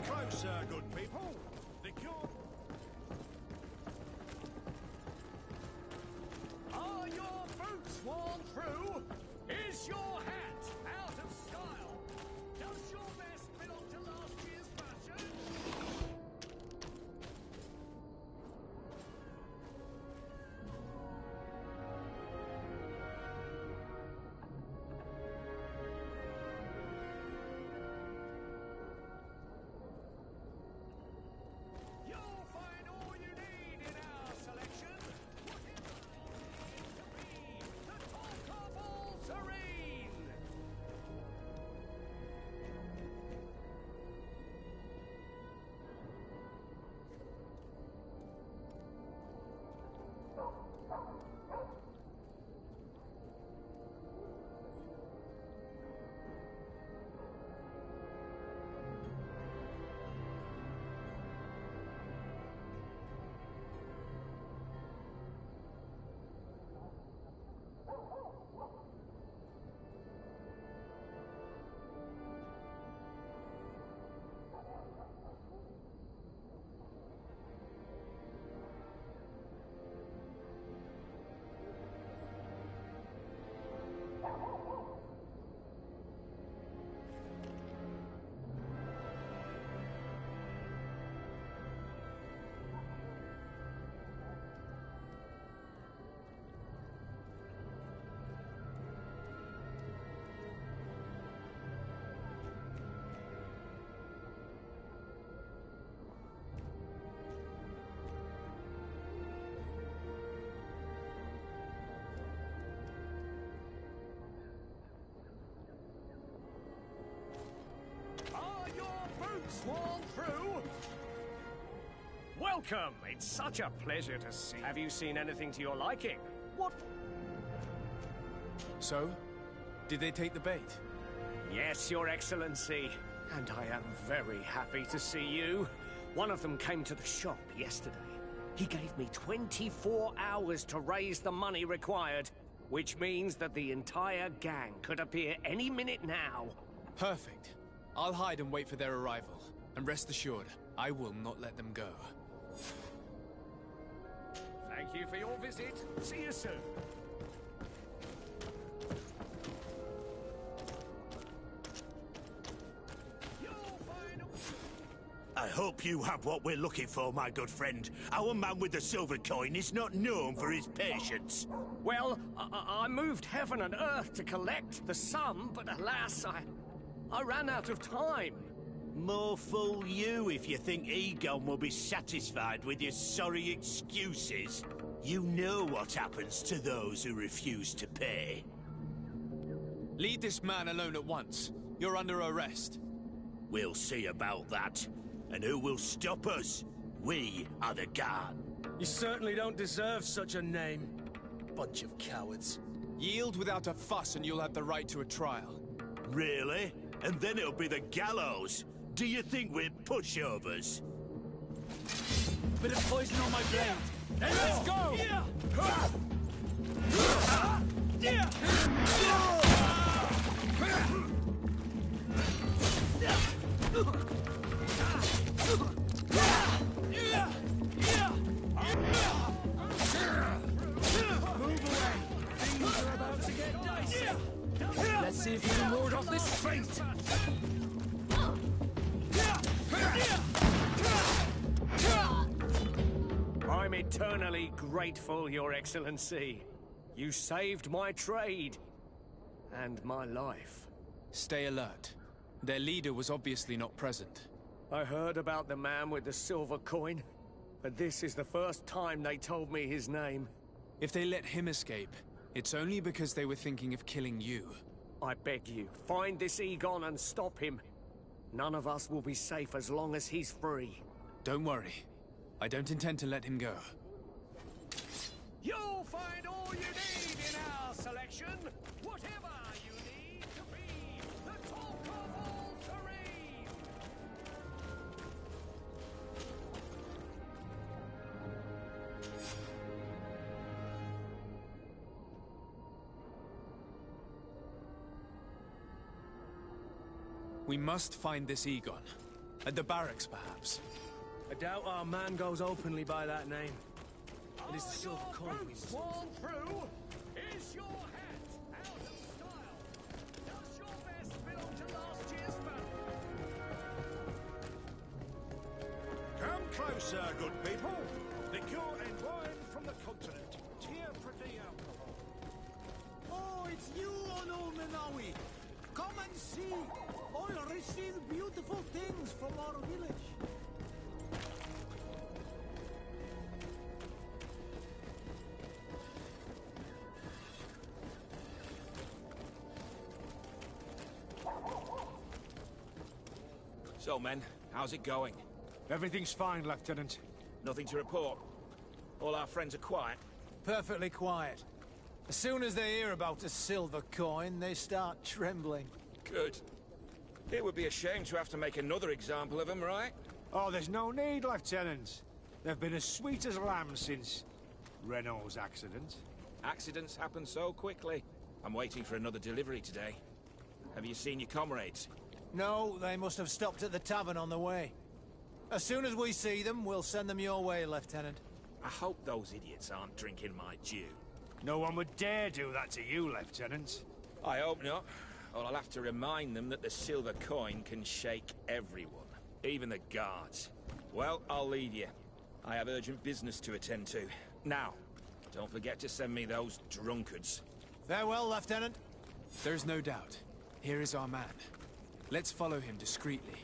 Closer, good people. The cure... Are your boots worn through? Is your hat out of style? Does your vest belong to last year's fashion? You'll find all you need in our selection. Whatever you need to be the talk of all Serene. Are your boots worn through? Welcome! It's such a pleasure to see. Have you seen anything to your liking? What? So? Did they take the bait? Yes, Your Excellency. And I am very happy to see you. One of them came to the shop yesterday. He gave me 24 hours to raise the money required, which means that the entire gang could appear any minute now. Perfect. I'll hide and wait for their arrival. And rest assured, I will not let them go. Thank you for your visit. See you soon. I hope you have what we're looking for, my good friend. Our man with the silver coin is not known for his patience. Well, I moved heaven and earth to collect the sum, but alas, I ran out of time. More fool you if you think Egon will be satisfied with your sorry excuses. You know what happens to those who refuse to pay. Leave this man alone at once. You're under arrest. We'll see about that. And who will stop us? We are the guard. You certainly don't deserve such a name. Bunch of cowards. Yield without a fuss and you'll have the right to a trial. Really? And then it'll be the gallows. Do you think we're pushovers? Bit of poison on my blade. Hey, let's go! Let's see if you can ward off this fate! I'm eternally grateful, Your Excellency. You saved my trade. And my life. Stay alert. Their leader was obviously not present. I heard about the man with the silver coin, but this is the first time they told me his name. If they let him escape, it's only because they were thinking of killing you. I beg you, find this Egon and stop him. None of us will be safe as long as he's free. Don't worry. I don't intend to let him go. You'll find all you need in our selection. Whatever you need to be the talk of all Serene. We must find this Egon. At the barracks, perhaps. I doubt our man goes openly by that name. It is the silver coin we must Sworn through? Is your hat out of style? Does your vest belong to last year's battle? Come closer, good people. Liqueur and wine from the continent. Tear-pretty alcohol. Oh, it's you, Ono Minawi. Come and see. I'll receive beautiful things from our village. So, men, how's it going? Everything's fine, Lieutenant. Nothing to report? All our friends are quiet? Perfectly quiet. As soon as they hear about a silver coin, they start trembling. Good. It would be a shame to have to make another example of them, right? Oh, there's no need, Lieutenant. They've been as sweet as lambs since Renault's accident. Accidents happen so quickly. I'm waiting for another delivery today. Have you seen your comrades? No, they must have stopped at the tavern on the way. As soon as we see them, we'll send them your way, Lieutenant. I hope those idiots aren't drinking my dew. No one would dare do that to you, Lieutenant. I hope not. Or I'll have to remind them that the silver coin can shake everyone, even the guards. Well, I'll leave you. I have urgent business to attend to. Now, don't forget to send me those drunkards. Farewell, Lieutenant. There's no doubt. Here is our man. Let's follow him discreetly.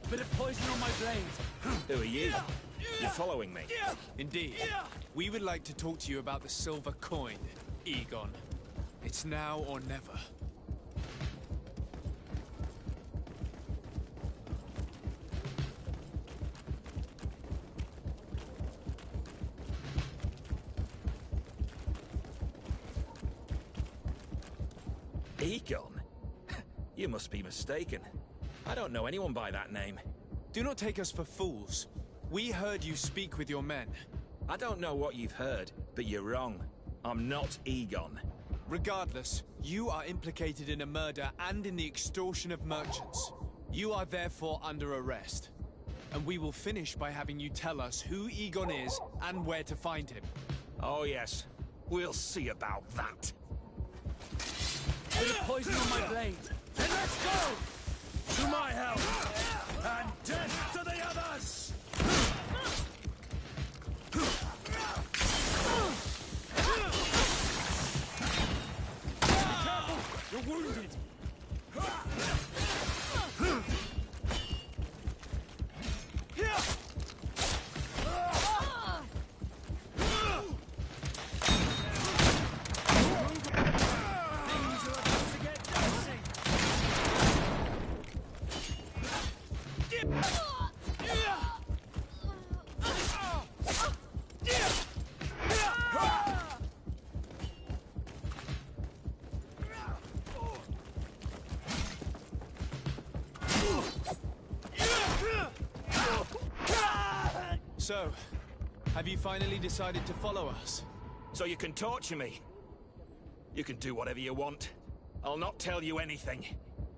Bit of poison on my blade. Who are you? You're following me? Indeed. We would like to talk to you about the silver coin, Egon. It's now or never. Egon? You must be mistaken. I don't know anyone by that name. Do not take us for fools. We heard you speak with your men. I don't know what you've heard, but you're wrong. I'm not Egon. Regardless, you are implicated in a murder and in the extortion of merchants. You are therefore under arrest. And we will finish by having you tell us who Egon is and where to find him. Oh yes, we'll see about that. Bit of poison on my blade. Then let's go! To my help! And death to the others! You're wounded! So, have you finally decided to follow us? So you can torture me. You can do whatever you want. I'll not tell you anything.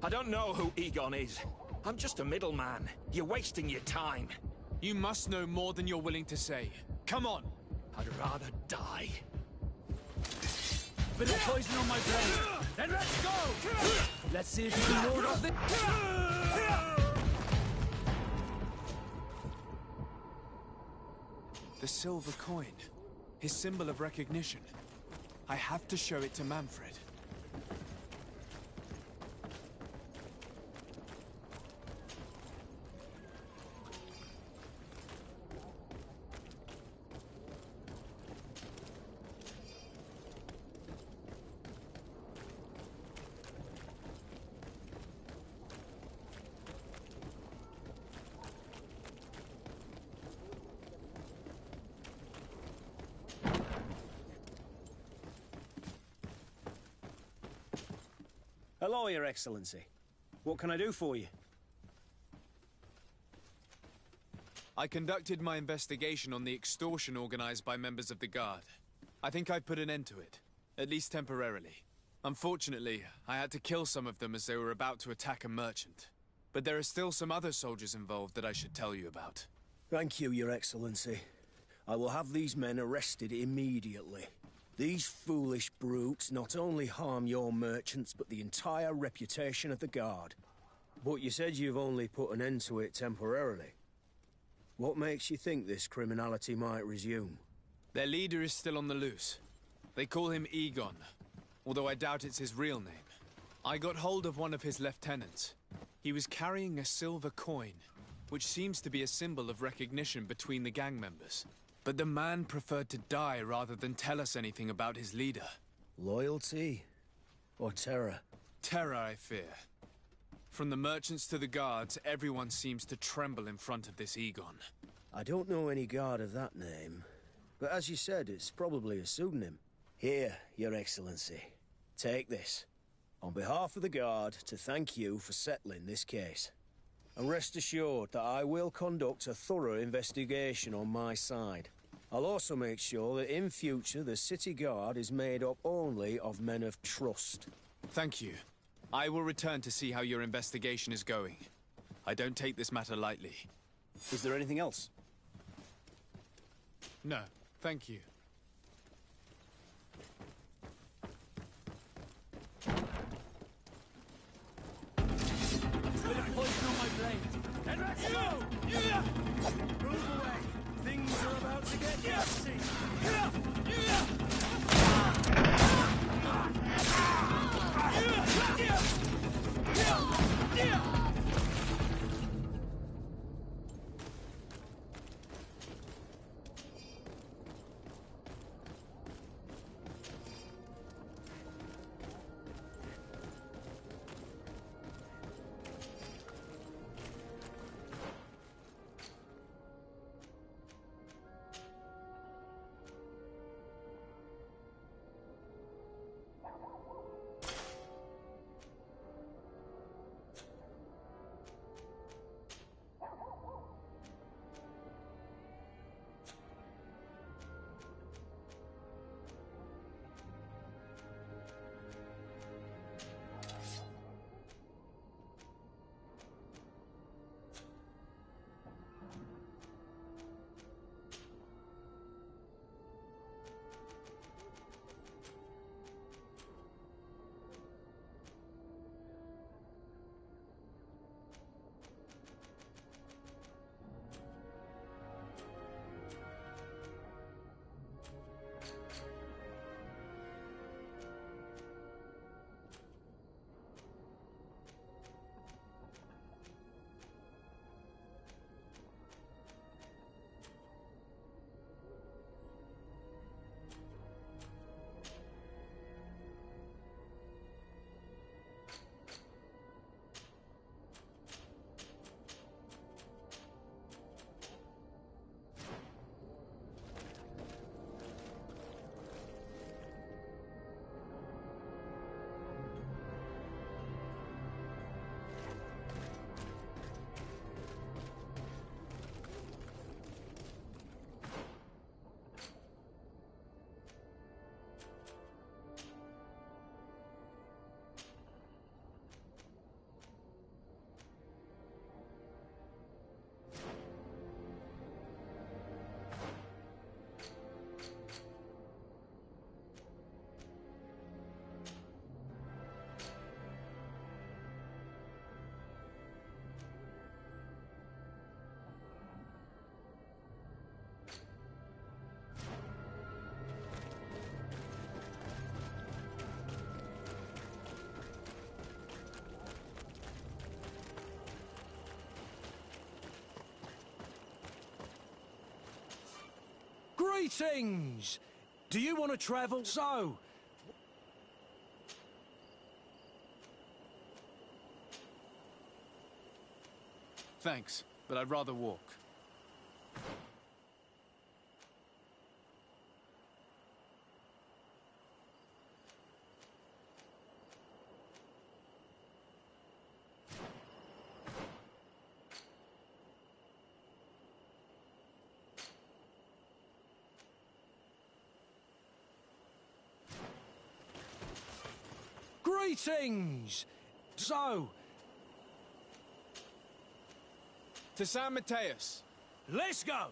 I don't know who Egon is. I'm just a middleman. You're wasting your time. You must know more than you're willing to say. Come on! I'd rather die. Bit of poison on my blade. Then let's go! Let's see if you can ward off the... The silver coin. His symbol of recognition. I have to show it to Manfred. Hello, Your Excellency. What can I do for you? I conducted my investigation on the extortion organized by members of the Guard. I think I've put an end to it, at least temporarily. Unfortunately, I had to kill some of them as they were about to attack a merchant. But there are still some other soldiers involved that I should tell you about. Thank you, Your Excellency. I will have these men arrested immediately. These foolish brutes not only harm your merchants, but the entire reputation of the Guard. But you said you've only put an end to it temporarily. What makes you think this criminality might resume? Their leader is still on the loose. They call him Egon, although I doubt it's his real name. I got hold of one of his lieutenants. He was carrying a silver coin, which seems to be a symbol of recognition between the gang members. But the man preferred to die rather than tell us anything about his leader. Loyalty? Or terror? Terror, I fear. From the merchants to the guards, everyone seems to tremble in front of this Egon. I don't know any guard of that name. But as you said, it's probably a pseudonym. Here, Your Excellency. Take this. On behalf of the Guard, to thank you for settling this case. And rest assured that I will conduct a thorough investigation on my side. I'll also make sure that in future the City Guard is made up only of men of trust. Thank you. I will return to see how your investigation is going. I don't take this matter lightly. Is there anything else? No, thank you. Bit of poison on my blade. And let's go! Move away. Things are about to get nasty. Greetings! Do you want to travel? So, Thanks, but I'd rather walk. Greetings! So, To San Mateus. let's go!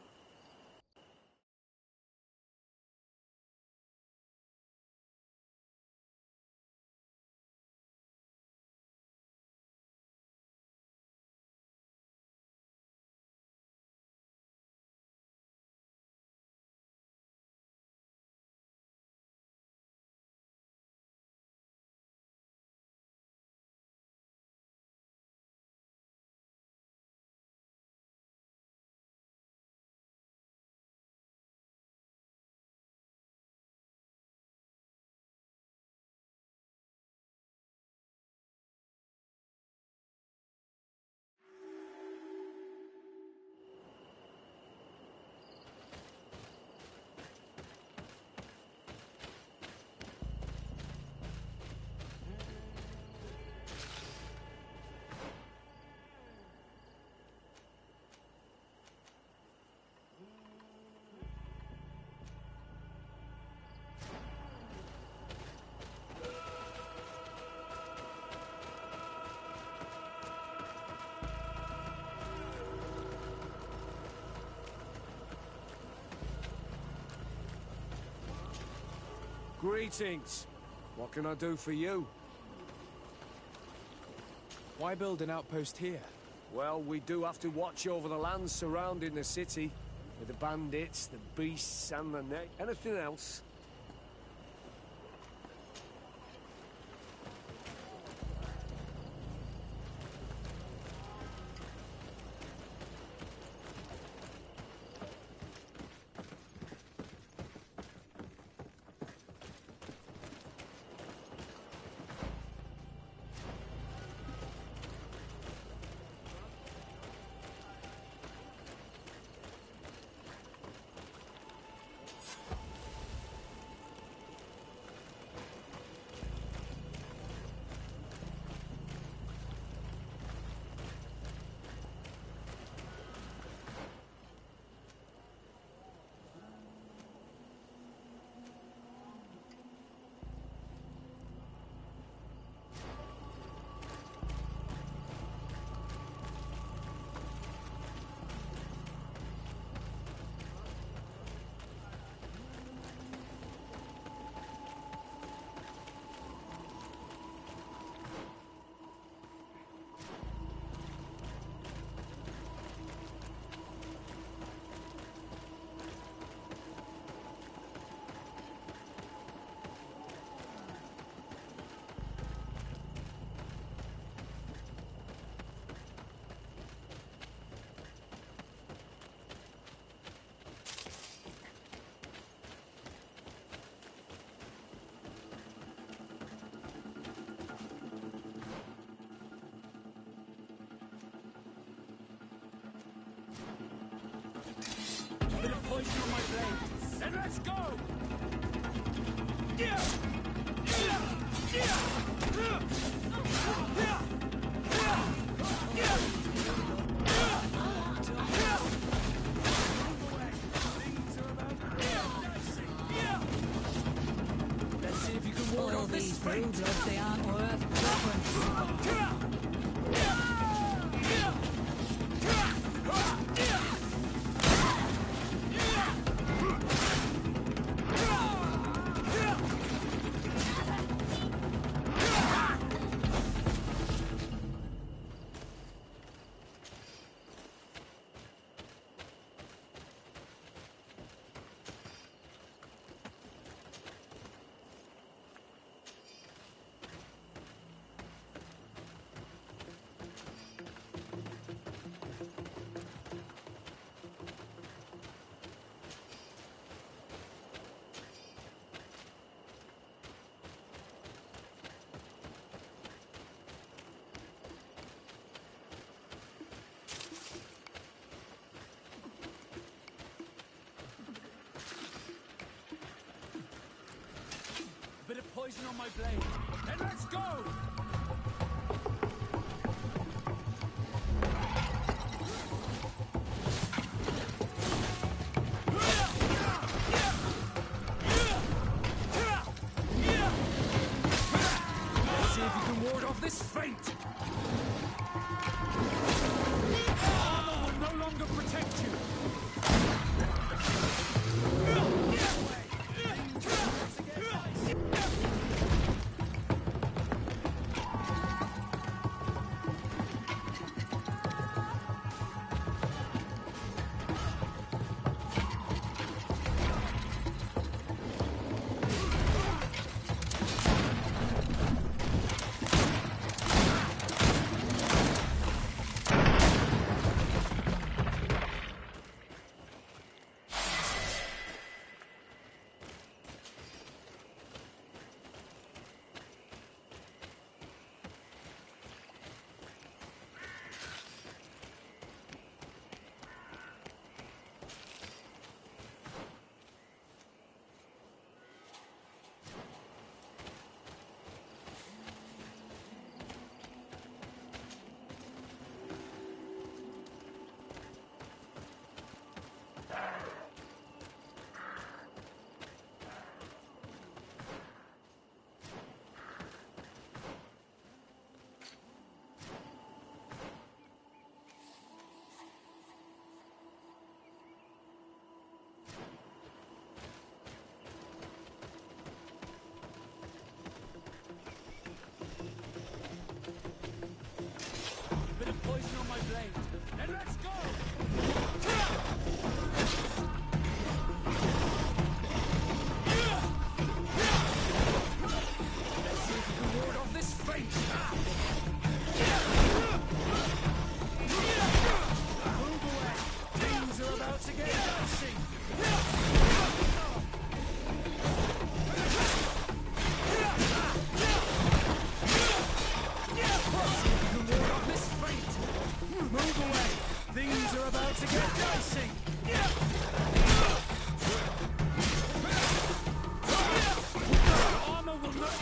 Greetings. What can I do for you? Why build an outpost here? Well, we do have to watch over the lands surrounding the city. With the bandits, the beasts, and the anything else. Bit of poison on my blade. Then let's go! Let's see if you can ward All off this these sprint. bloods, they aren't worth tuppence. Bit of poison on my blade. Then let's go! Let's see of this fate! Armor will no longer protect you! Poison on my blade. Then let's go! Let's see if we can ward off this fate! Move away! Things are about to get dicey! Move away! Things are about to get dicey! Armor will not...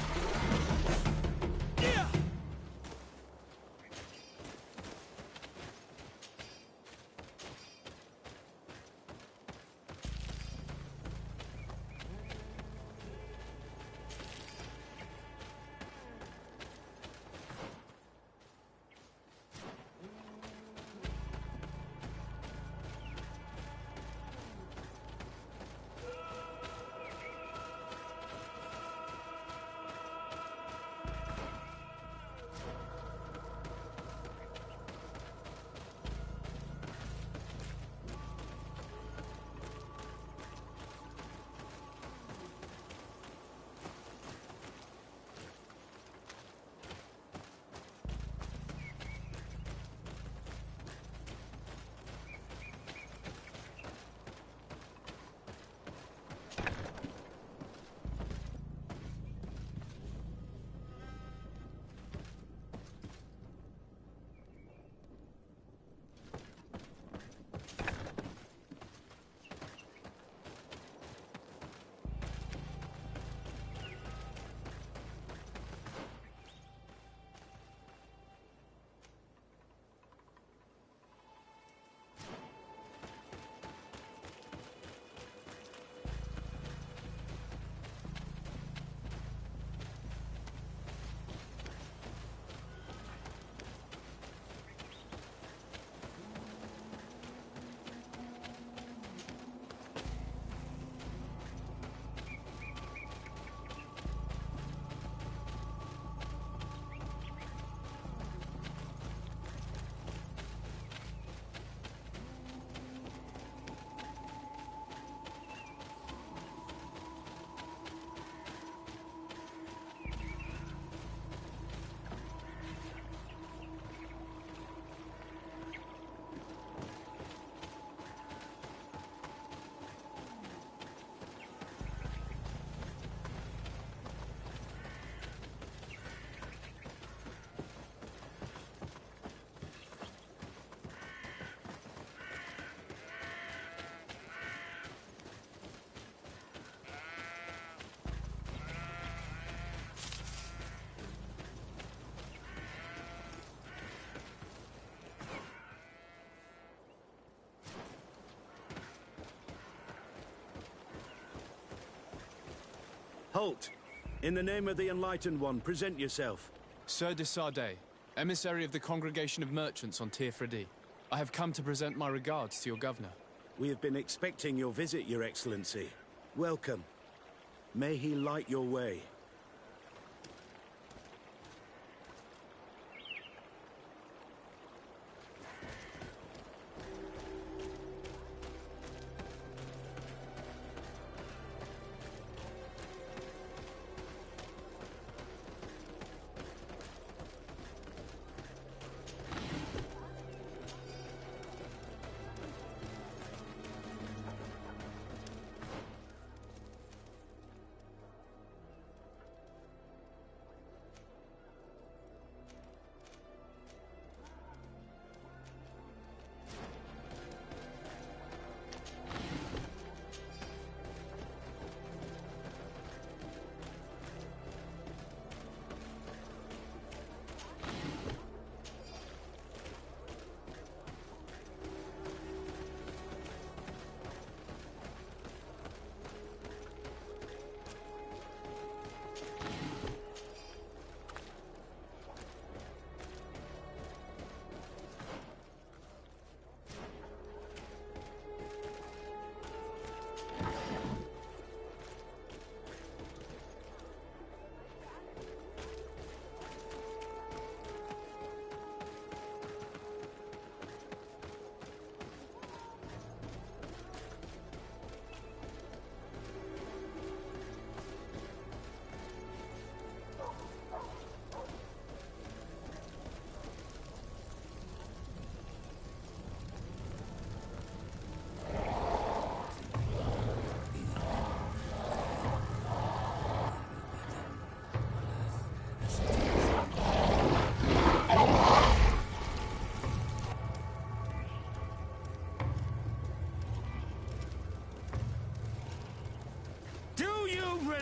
Halt! In the name of the Enlightened One, present yourself. Sir de Sardet, emissary of the Congregation of Merchants on Tirfredi. I have come to present my regards to your governor. We have been expecting your visit, Your Excellency. Welcome. May he light your way.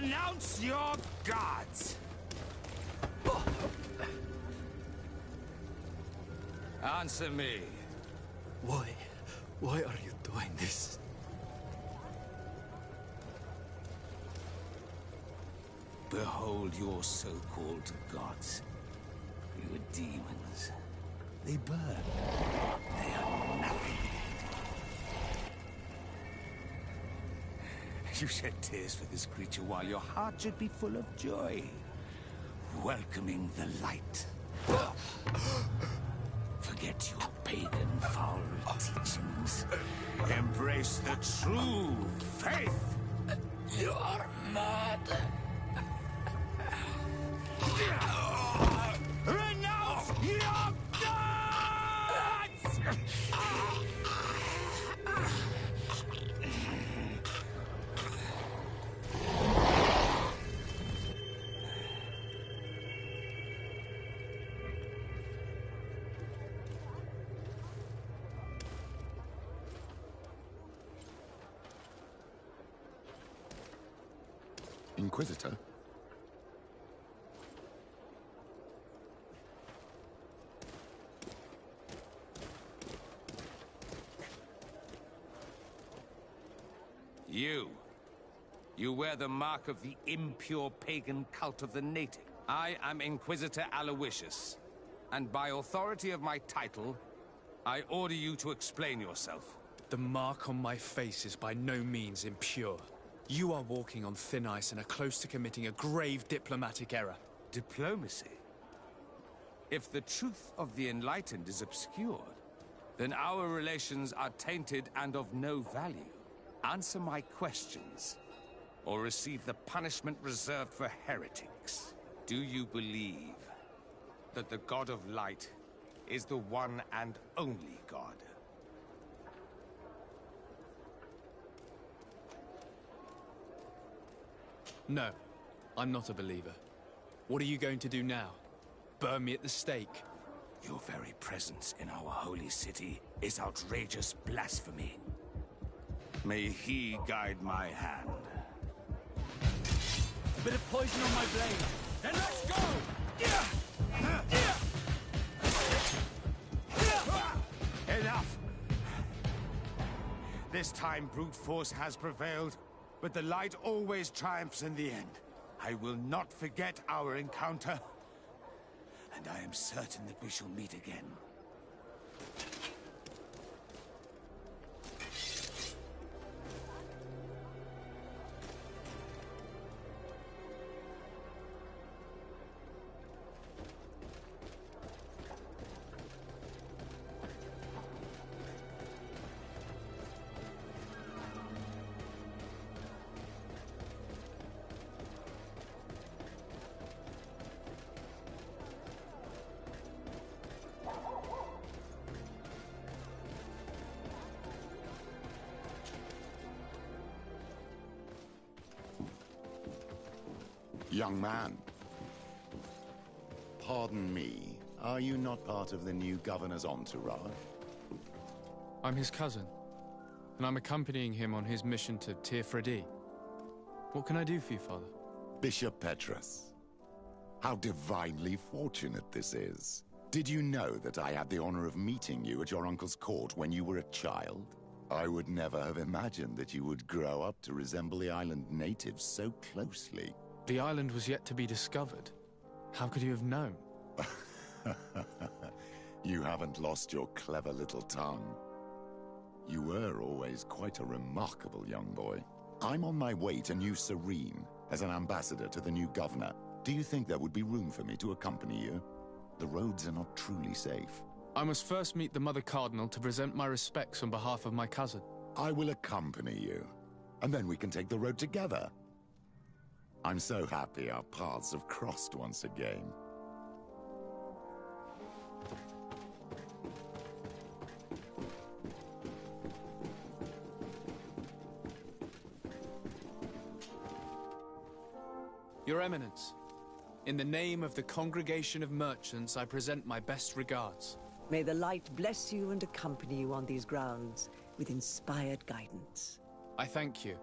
Renounce your gods! Answer me. Why are you doing this? Behold your so-called gods. You are demons. They burn. They are nothing. You shed tears for this creature while your heart should be full of joy, welcoming the light. Forget your pagan foul teachings. Embrace the true faith. You are mad. Renounce your gods! Inquisitor? You wear the mark of the impure pagan cult of the native. I am Inquisitor Aloysius, and by authority of my title, I order you to explain yourself. The mark on my face is by no means impure. You are walking on thin ice and are close to committing a grave diplomatic error. Diplomacy? If the truth of the Enlightened is obscured, then our relations are tainted and of no value. Answer my questions, or receive the punishment reserved for heretics. Do you believe that the God of Light is the one and only God? No, I'm not a believer. What are you going to do now? Burn me at the stake? Your very presence in our holy city is outrageous blasphemy. May he guide my hand. A bit of poison on my blade. Then let's go! Enough! This time brute force has prevailed, but the light always triumphs in the end. I will not forget our encounter. And I am certain that we shall meet again. Young man. Pardon me, are you not part of the new governor's entourage? I'm his cousin, and I'm accompanying him on his mission to GtaV. What can I do for you, Father? Bishop Petrus. How divinely fortunate this is. Did you know that I had the honor of meeting you at your uncle's court when you were a child? I would never have imagined that you would grow up to resemble the island natives so closely. The island was yet to be discovered. How could you have known? You haven't lost your clever little tongue. You were always quite a remarkable young boy. I'm on my way to New Serene as an ambassador to the new governor. Do you think there would be room for me to accompany you? The roads are not truly safe. I must first meet the Mother Cardinal to present my respects on behalf of my cousin. I will accompany you, and then we can take the road together. I'm so happy our paths have crossed once again. Your Eminence, in the name of the Congregation of Merchants, I present my best regards. May the light bless you and accompany you on these grounds with inspired guidance. I thank you.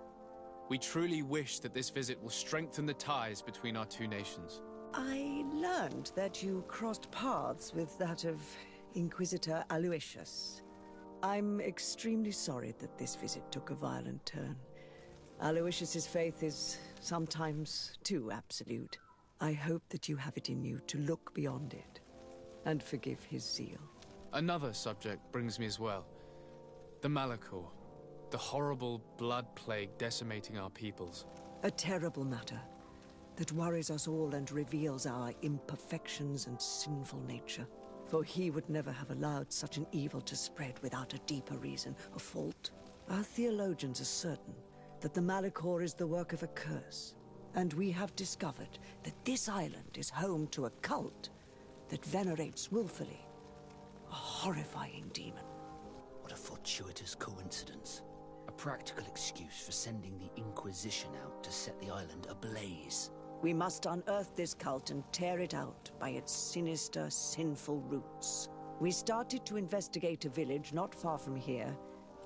We truly wish that this visit will strengthen the ties between our two nations. I learned that you crossed paths with that of Inquisitor Aloysius. I'm extremely sorry that this visit took a violent turn. Aloysius's faith is sometimes too absolute. I hope that you have it in you to look beyond it and forgive his zeal. Another subject brings me as well. The Malachor. The horrible blood plague decimating our peoples. A terrible matter that worries us all and reveals our imperfections and sinful nature. For he would never have allowed such an evil to spread without a deeper reason, a fault. Our theologians are certain that the Malachor is the work of a curse, and we have discovered that this island is home to a cult that venerates willfully a horrifying demon. What a fortuitous coincidence. A practical excuse for sending the Inquisition out to set the island ablaze. We must unearth this cult and tear it out by its sinister, sinful roots. We started to investigate a village not far from here,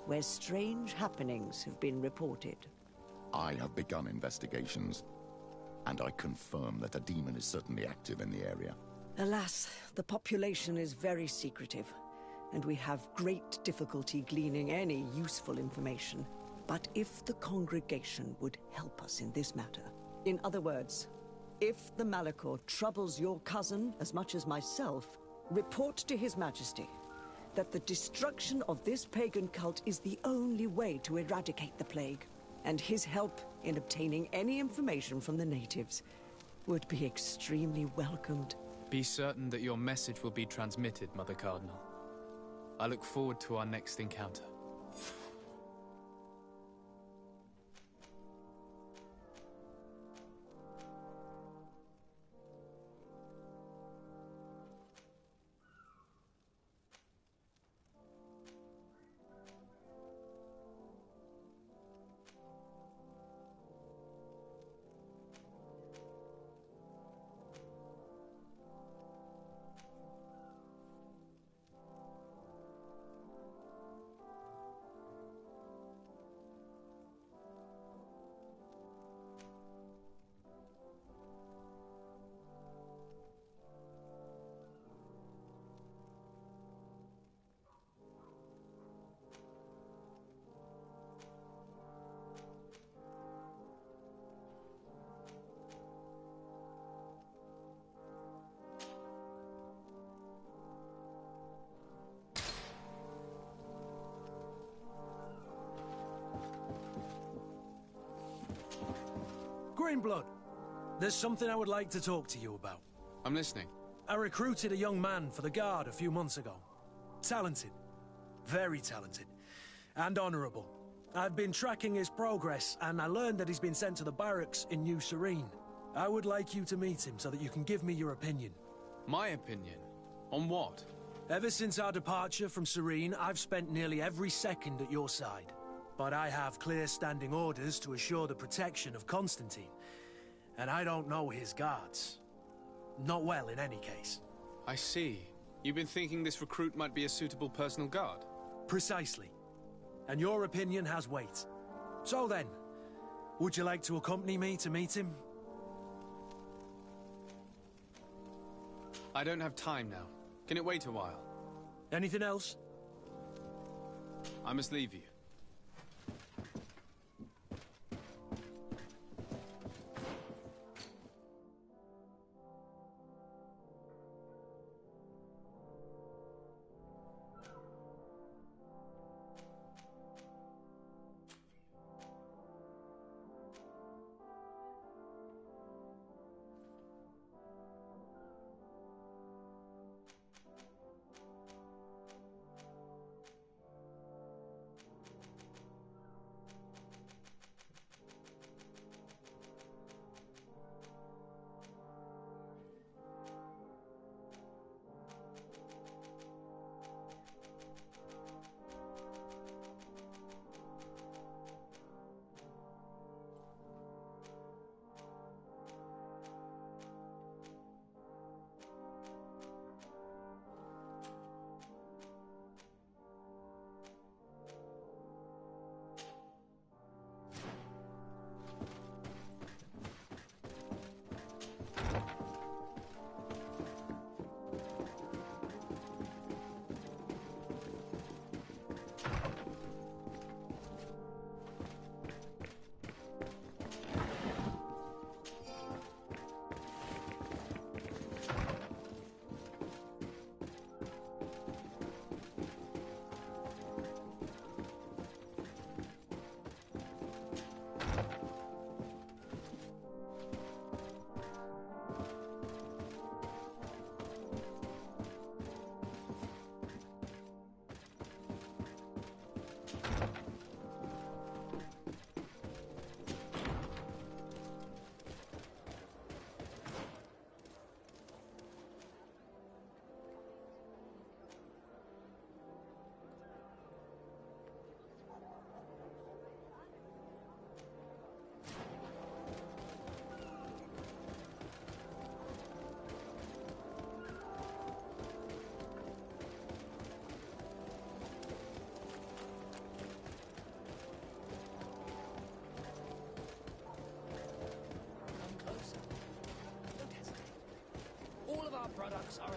where strange happenings have been reported. I have begun investigations, and I confirm that a demon is certainly active in the area. Alas, the population is very secretive, and we have great difficulty gleaning any useful information. But if the congregation would help us in this matter, in other words, if the Malachor troubles your cousin as much as myself, report to His Majesty that the destruction of this pagan cult is the only way to eradicate the plague, and his help in obtaining any information from the natives would be extremely welcomed. Be certain that your message will be transmitted, Mother Cardinal. I look forward to our next encounter. Greenblood, there's something I would like to talk to you about. I'm listening. I recruited a young man for the Guard a few months ago. Talented. Very talented. And honorable. I've been tracking his progress, and I learned that he's been sent to the barracks in New Serene. I would like you to meet him so that you can give me your opinion. My opinion? On what? Ever since our departure from Serene, I've spent nearly every second at your side. But I have clear standing orders to assure the protection of Constantine. And I don't know his guards. Not well, in any case. I see. You've been thinking this recruit might be a suitable personal guard? Precisely. And your opinion has weight. So then, would you like to accompany me to meet him? I don't have time now. Can it wait a while? Anything else? I must leave you. Products are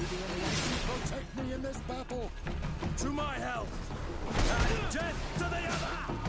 Protect me in this battle! To my health! And death to the other!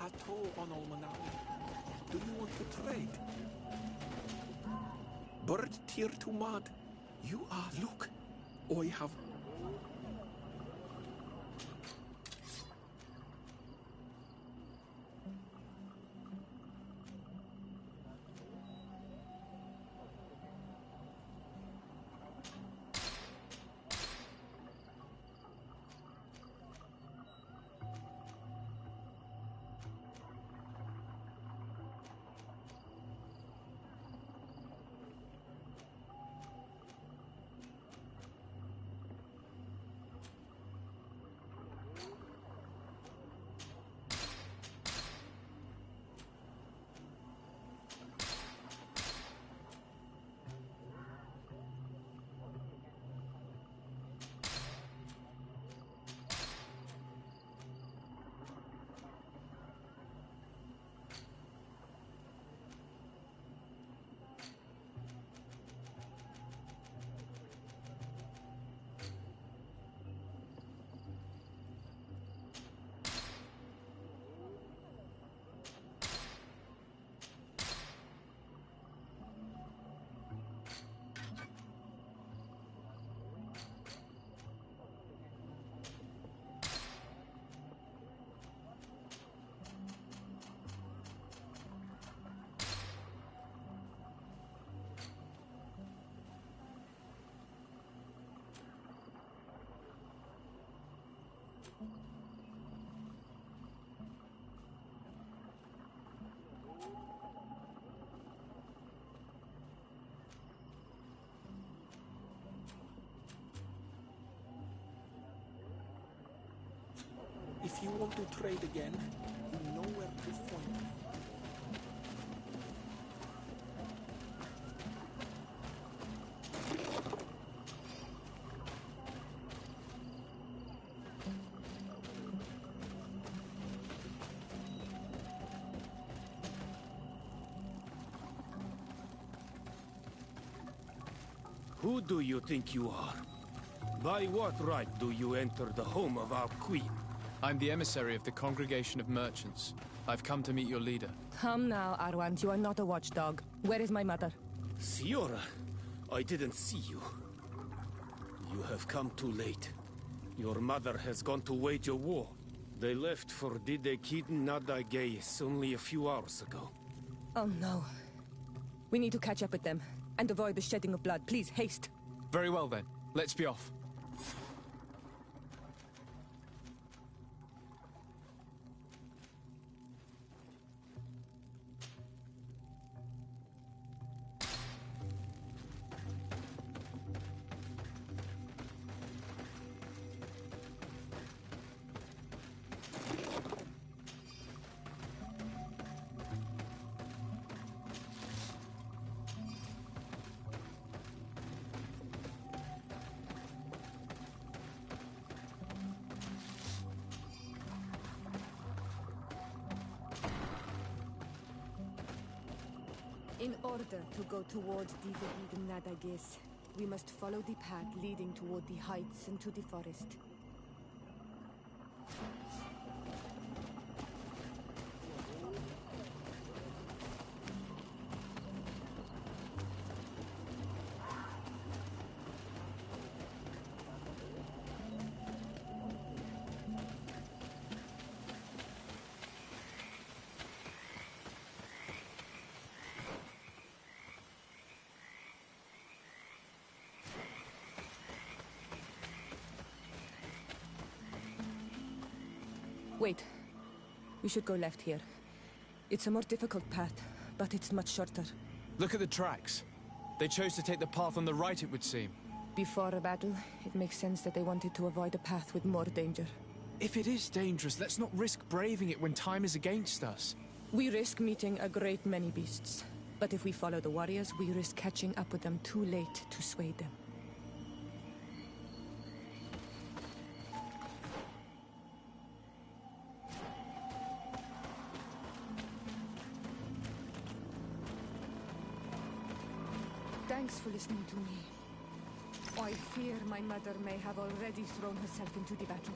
Ato on Olmanawi. Do you want to trade? Bird tier to mud. You are look. I have If you want to trade again, you know where to find me. Who do you think you are? By what right do you enter the home of our queen? I'm the emissary of the Congregation of Merchants. I've come to meet your leader. Come now, Arwand. You are not a watchdog. Where is my mother? Siora, I didn't see you. You have come too late. Your mother has gone to wage a war. They left for Didekiden Nadageis only a few hours ago. Oh no. We need to catch up with them and avoid the shedding of blood. Please, haste. Very well then. Let's be off. In order to go towards Didekiden Nadageis, we must follow the path leading toward the heights and to the forest. Wait. We should go left here. It's a more difficult path, but it's much shorter. Look at the tracks. They chose to take the path on the right, it would seem. Before a battle, it makes sense that they wanted to avoid a path with more danger. If it is dangerous, let's not risk braving it when time is against us. We risk meeting a great many beasts. But if we follow the warriors, we risk catching up with them too late to sway them. Thanks for listening to me. I fear my mother may have already thrown herself into the battle.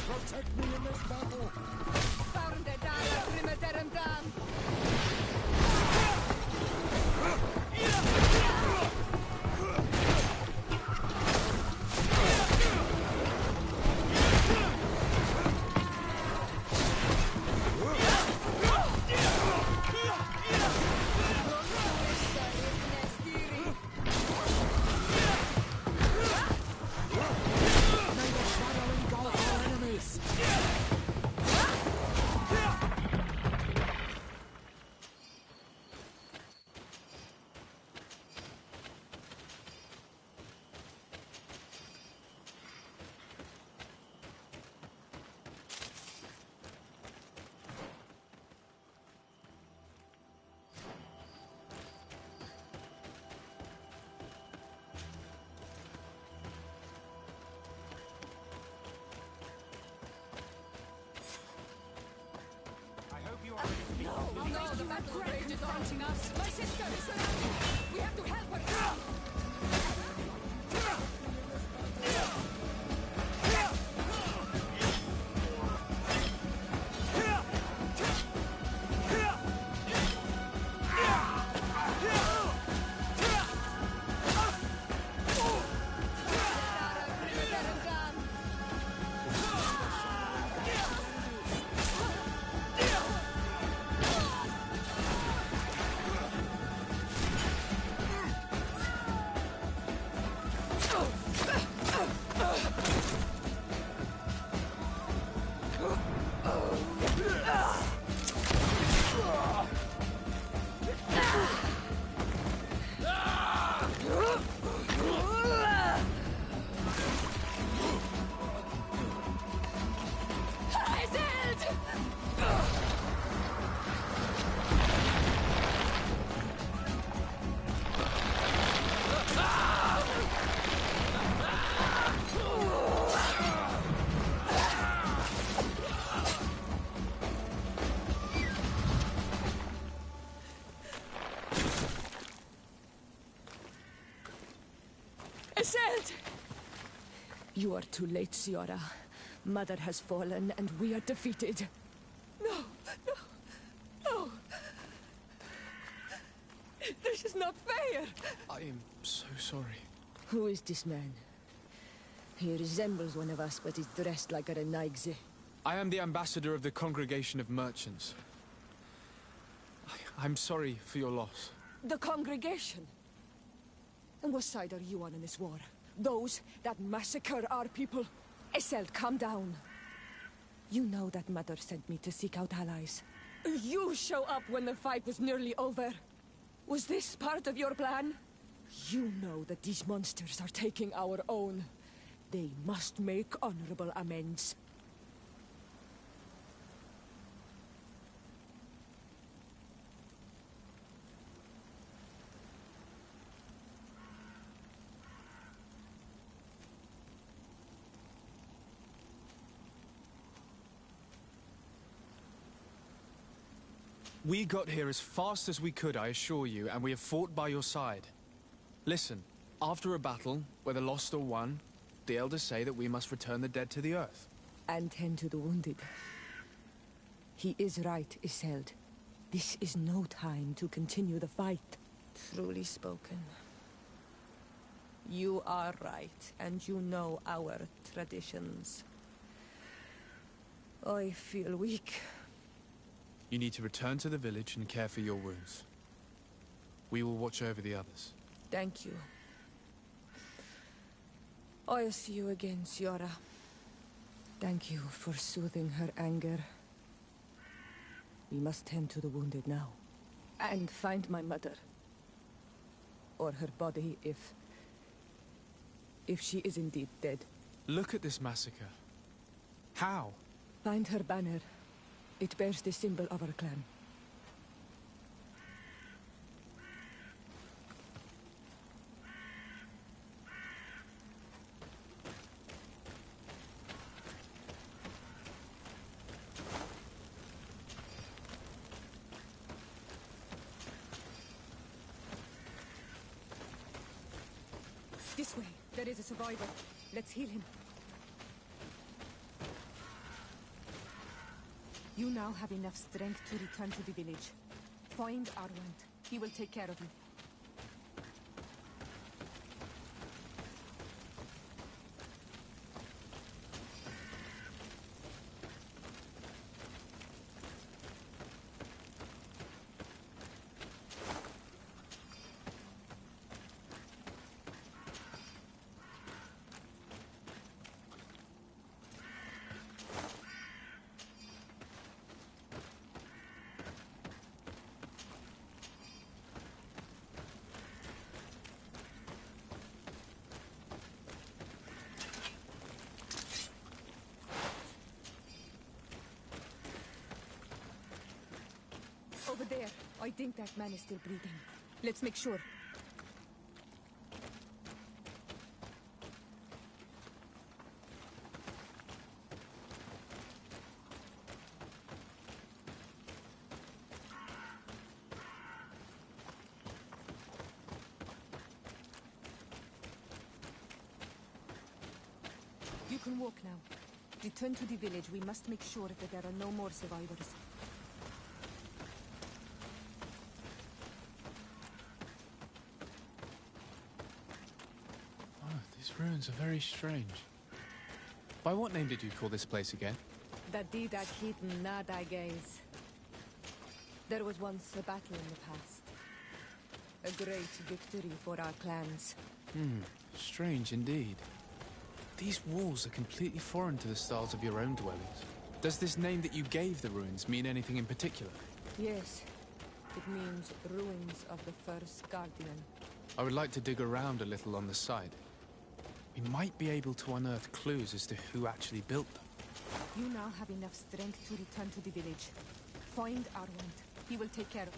Protect me in this battle! battle rages on us. My sister is surrounded. We have to help her. You are too late, Siora. Mother has fallen, and we are defeated. No, no, no. This is not fair. I am so sorry. Who is this man? He resembles one of us, but is dressed like a Renaigze. I am the ambassador of the Congregation of Merchants. I'm sorry for your loss. The congregation? And what side are you on in this war? Those that massacre our people? Eseld, calm down. You know that Mother sent me to seek out allies. You show up when the fight was nearly over. Was this part of your plan? You know that these monsters are taking our own. They must make honorable amends. We got here as fast as we could, I assure you, and we have fought by your side. Listen, after a battle, whether lost or won, the elders say that we must return the dead to the earth. And tend to the wounded. He is right, Iseld. This is no time to continue the fight. Truly spoken. You are right, and you know our traditions. I feel weak. You need to return to the village and care for your wounds. We will watch over the others. Thank you. I'll see you again, Siora. Thank you for soothing her anger. We must tend to the wounded now. And find my mother. Or her body, if she is indeed dead. Look at this massacre. How? Find her banner. It bears the symbol of our clan. This way. There is a survivor. Let's heal him. You now have enough strength to return to the village. Find Arwand. He will take care of you. Over there. I think that man is still breathing. Let's make sure. can walk now. Return to the village. We must make sure that there are no more survivors. Oh, these ruins are very strange. By what name did you call this place again? The Didak Hidden Nadagays. There was once a battle in the past. A great victory for our clans. Strange indeed. These walls are completely foreign to the styles of your own dwellings. Does this name that you gave the ruins mean anything in particular? Yes. It means ruins of the first Guardian. I would like to dig around a little on the side. We might be able to unearth clues as to who actually built them. You now have enough strength to return to the village. Find Arwand. He will take care of it.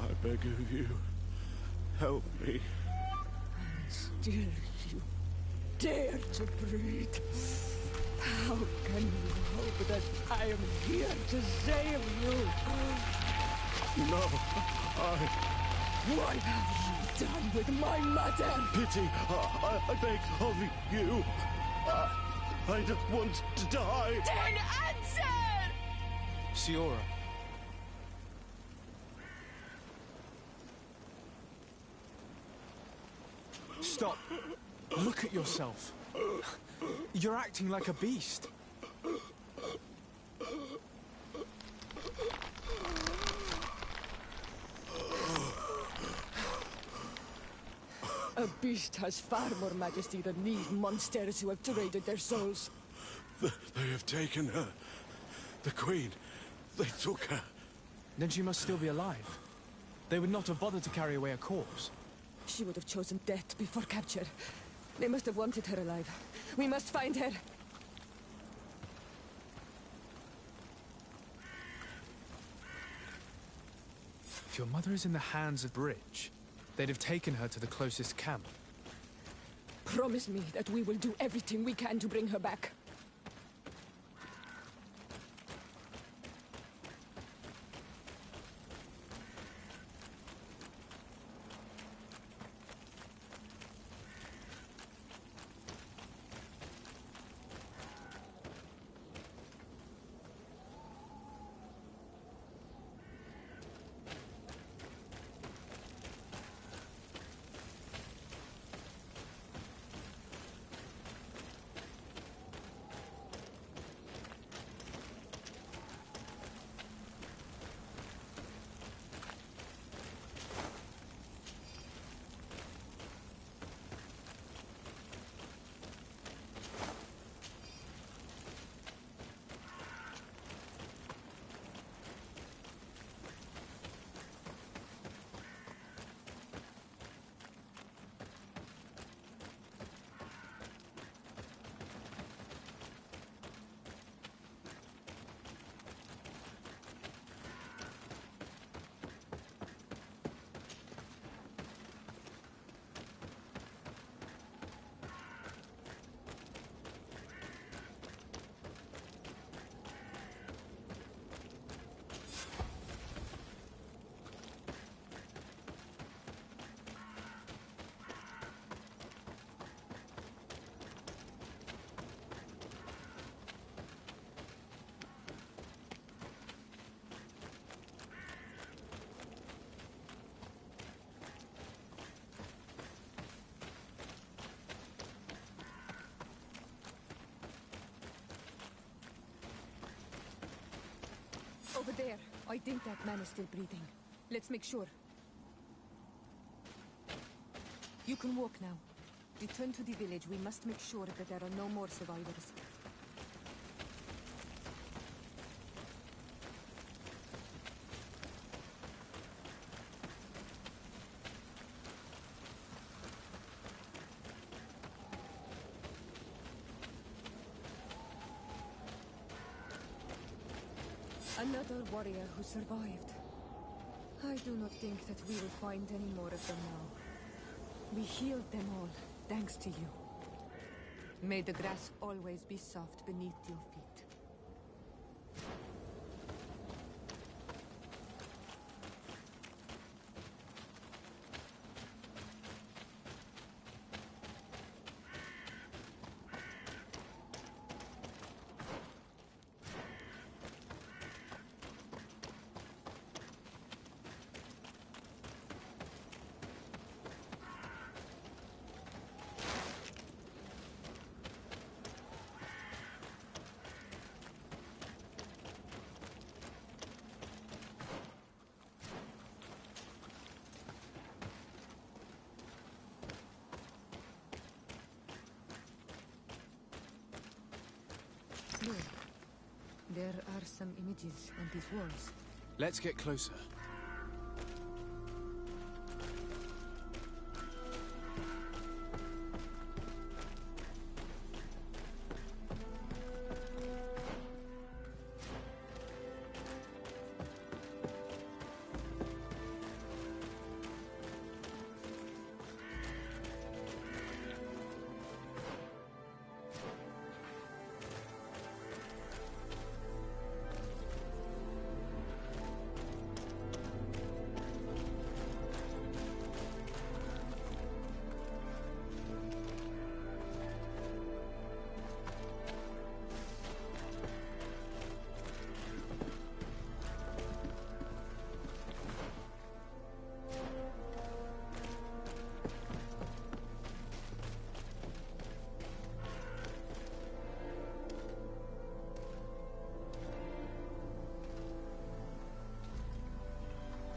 I beg of you, help me. Still you dare to breathe. How can you hope that I am here to save you? No, What have you done with my mother? Pity, I beg of you. I don't want to die. Then answer! Siora. Stop. Look at yourself. You're acting like a beast. A beast has far more majesty than these monsters who have traded their souls. They have taken her. The Queen. They took her. Then she must still be alive. They would not have bothered to carry away a corpse. She would have chosen death before capture. They must have wanted her alive. We must find her. If your mother is in the hands of Bridge, they'd have taken her to the closest camp. Promise me that we will do everything we can to bring her back. Over there. I think that man is still breathing. Let's make sure. You can walk now. Return to the village. We must make sure that there are no more survivors. Another warrior who survived. I do not think that we will find any more of them now. We healed them all, thanks to you. May the grass always be soft beneath your feet. Look, there are some images on these walls. Let's get closer.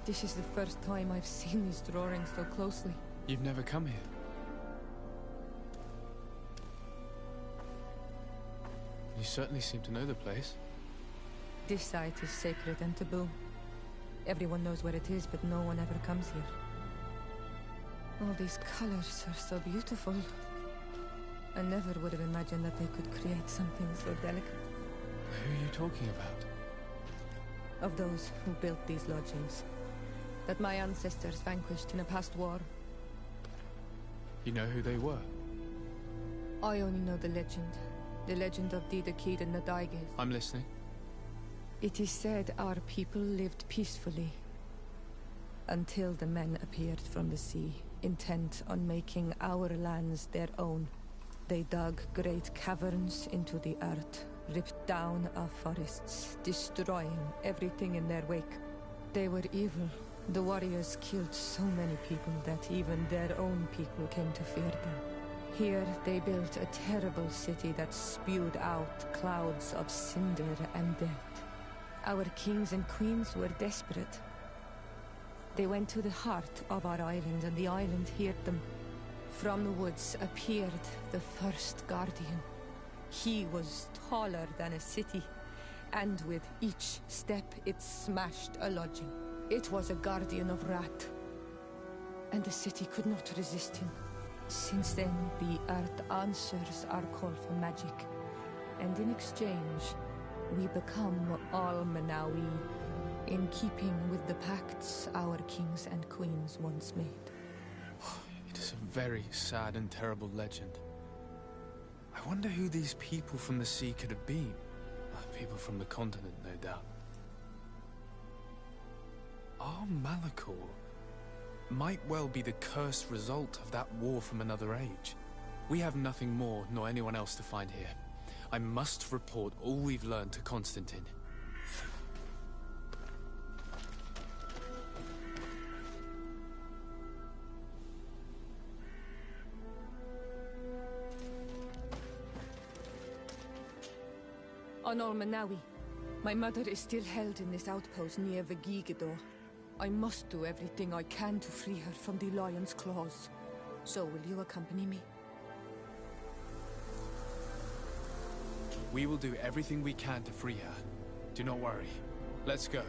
This is the first time I've seen these drawings so closely. You've never come here? You certainly seem to know the place. This site is sacred and taboo. Everyone knows where it is, but no one ever comes here. All these colors are so beautiful. I never would have imagined that they could create something so delicate. Who are you talking about? Of those who built these lodgings. That my ancestors vanquished in a past war. You know who they were? I only know the legend. The legend of GtaV and the Daiges. I'm listening. It is said our people lived peacefully. Until the men appeared from the sea, intent on making our lands their own. They dug great caverns into the earth, ripped down our forests, destroying everything in their wake. They were evil. The warriors killed so many people that even their own people came to fear them. Here they built a terrible city that spewed out clouds of cinder and death. Our kings and queens were desperate. They went to the heart of our island, and the island heard them. From the woods appeared the first guardian. He was taller than a city, and with each step it smashed a lodging. It was a guardian of Rat, and the city could not resist him. Since then, the earth answers our call for magic, and in exchange, we become Almenawi, in keeping with the pacts our kings and queens once made. It is a very sad and terrible legend. I wonder who these people from the sea could have been. People from the continent, no doubt. Our Malachor might well be the cursed result of that war from another age. We have nothing more nor anyone else to find here. I must report all we've learned to Constantine. On Almenawi, my mother is still held in this outpost near Vegigedor. I must do everything I can to free her from the lion's claws. So will you accompany me? We will do everything we can to free her. Do not worry. Let's go.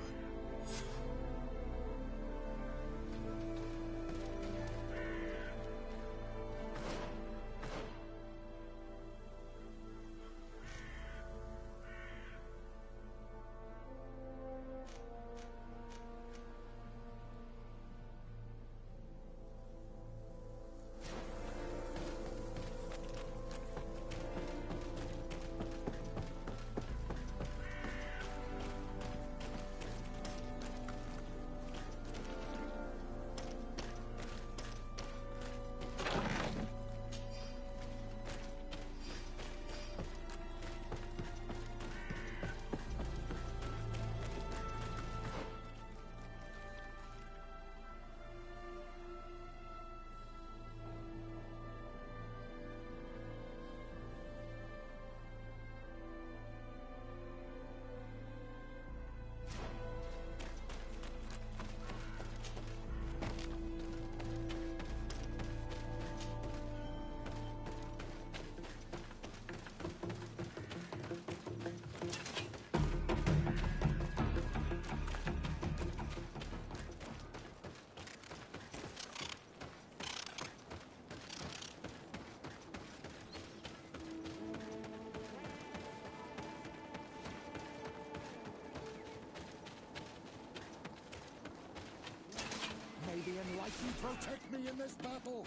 May the Enlightened protect me in this battle.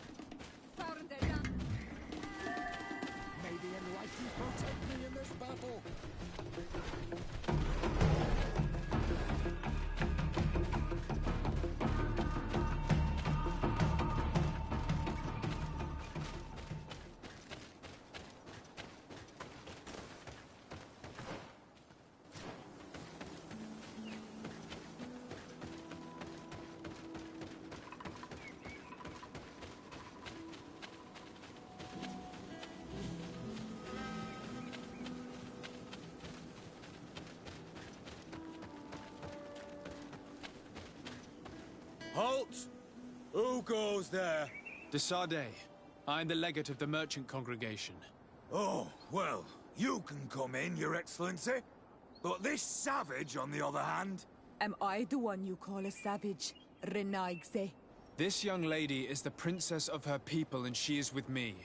May the Enlightened protect me in this battle. Halt! Who goes there? GtaV. I am the legate of the merchant congregation. Oh, well, you can come in, Your Excellency. But this savage, on the other hand... Am I the one you call a savage, Renaigse? This young lady is the princess of her people and she is with me.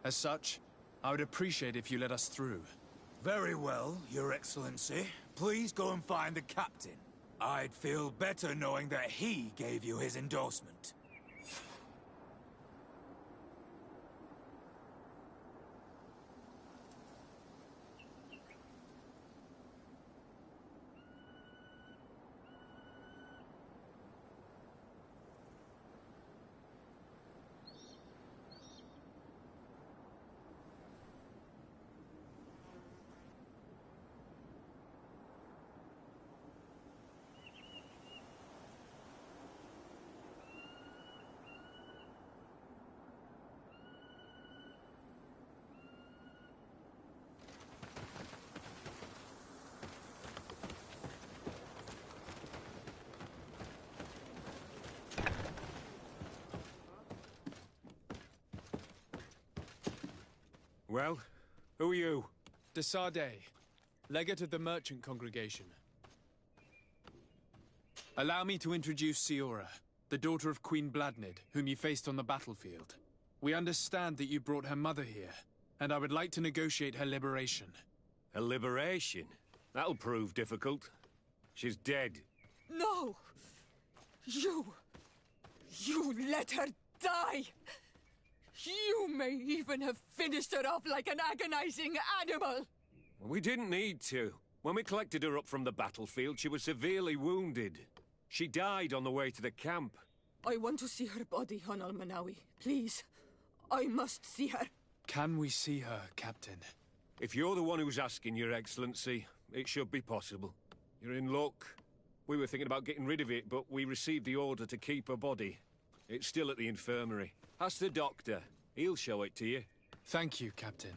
As such, I would appreciate if you let us through. Very well, Your Excellency. Please go and find the captain. I'd feel better knowing that he gave you his endorsement. Well, who are you? GtaV, legate of the merchant congregation. Allow me to introduce Siora, the daughter of Queen Bladnid, whom you faced on the battlefield. We understand that you brought her mother here, and I would like to negotiate her liberation. Her liberation? That'll prove difficult. She's dead. No! You let her die! You may even have finished her off like an agonizing animal! We didn't need to. When we collected her up from the battlefield, she was severely wounded. She died on the way to the camp. I want to see her body, Hon Al-Manawi. Please. I must see her. Can we see her, Captain? If you're the one who's asking, Your Excellency, it should be possible. You're in luck. We were thinking about getting rid of it, but we received the order to keep her body. It's still at the infirmary. Ask the doctor. He'll show it to you. Thank you, Captain.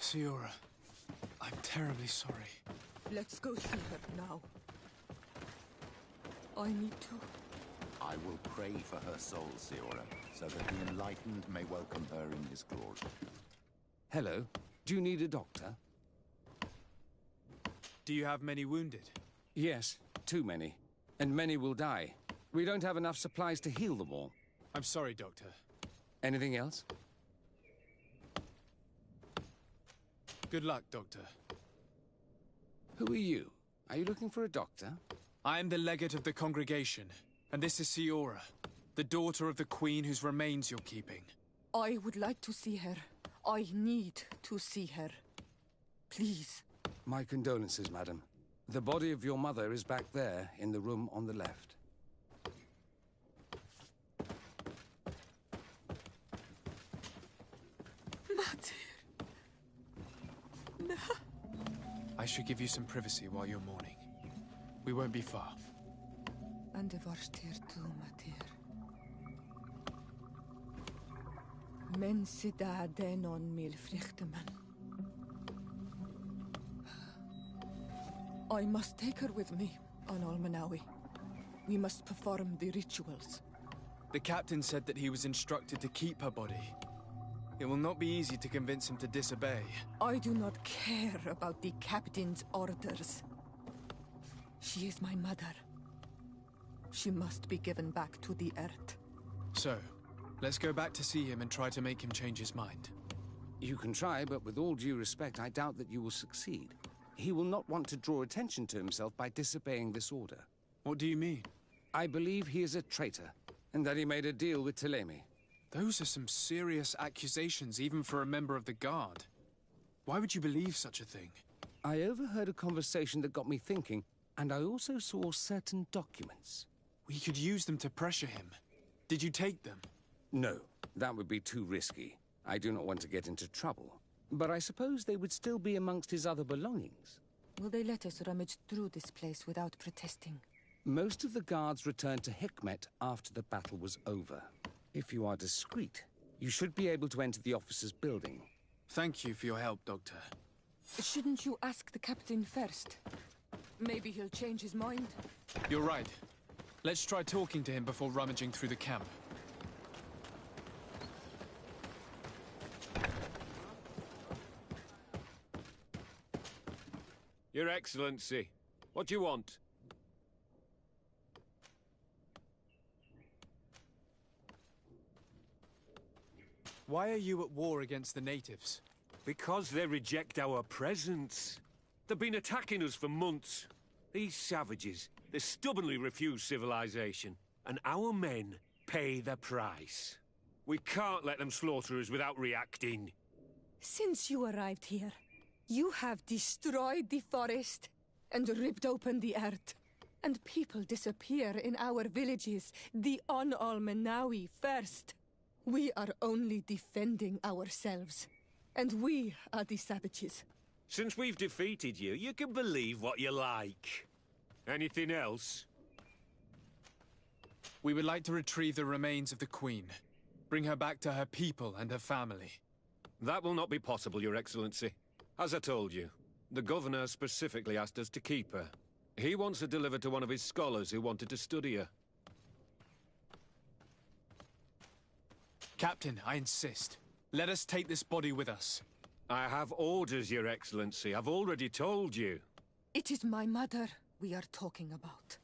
Siora, I'm terribly sorry. Let's go see her now. I need to. I will pray for her soul, Siora, so that the Enlightened may welcome her in his glory. Hello. Do you need a doctor? Do you have many wounded? Yes, too many. And many will die. We don't have enough supplies to heal them all. I'm sorry, Doctor. Anything else? Good luck, Doctor. Who are you? Are you looking for a doctor? I am the legate of the congregation, and this is Siora, the daughter of the Queen whose remains you're keeping. I would like to see her. I need to see her. Please. My condolences, madam. The body of your mother is back there, in the room on the left. No. I should give you some privacy while you're mourning. We won't be far. And the varstir tu, Matir. Men sida denon mil frichteman. I must take her with me, on Al-Manawi. We must perform the rituals. The captain said that he was instructed to keep her body. It will not be easy to convince him to disobey. I do not care about the captain's orders. She is my mother. She must be given back to the earth. So, let's go back to see him and try to make him change his mind. You can try, but with all due respect, I doubt that you will succeed. He will not want to draw attention to himself by disobeying this order. What do you mean? I believe he is a traitor. And that he made a deal with Telemi. Those are some serious accusations, even for a member of the Guard. Why would you believe such a thing? I overheard a conversation that got me thinking, and I also saw certain documents. We could use them to pressure him. Did you take them? No, that would be too risky. I do not want to get into trouble. But I suppose they would still be amongst his other belongings. Will they let us rummage through this place without protesting? Most of the guards returned to Hikmet after the battle was over. If you are discreet, you should be able to enter the officer's building. Thank you for your help, Doctor. Shouldn't you ask the captain first? Maybe he'll change his mind. You're right. Let's try talking to him before rummaging through the camp. Your Excellency, what do you want? Why are you at war against the natives? Because they reject our presence. They've been attacking us for months. These savages, they stubbornly refuse civilization, and our men pay the price. We can't let them slaughter us without reacting. Since you arrived here, you have destroyed the forest and ripped open the earth. And people disappear in our villages, the Al-Menawi first. We are only defending ourselves. And we are the savages. Since we've defeated you, you can believe what you like. Anything else? We would like to retrieve the remains of the Queen. Bring her back to her people and her family. That will not be possible, Your Excellency. As I told you, the Governor specifically asked us to keep her. He wants her delivered to one of his scholars who wanted to study her. Captain, I insist. Let us take this body with us. I have orders, Your Excellency. I've already told you. It is my mother we are talking about.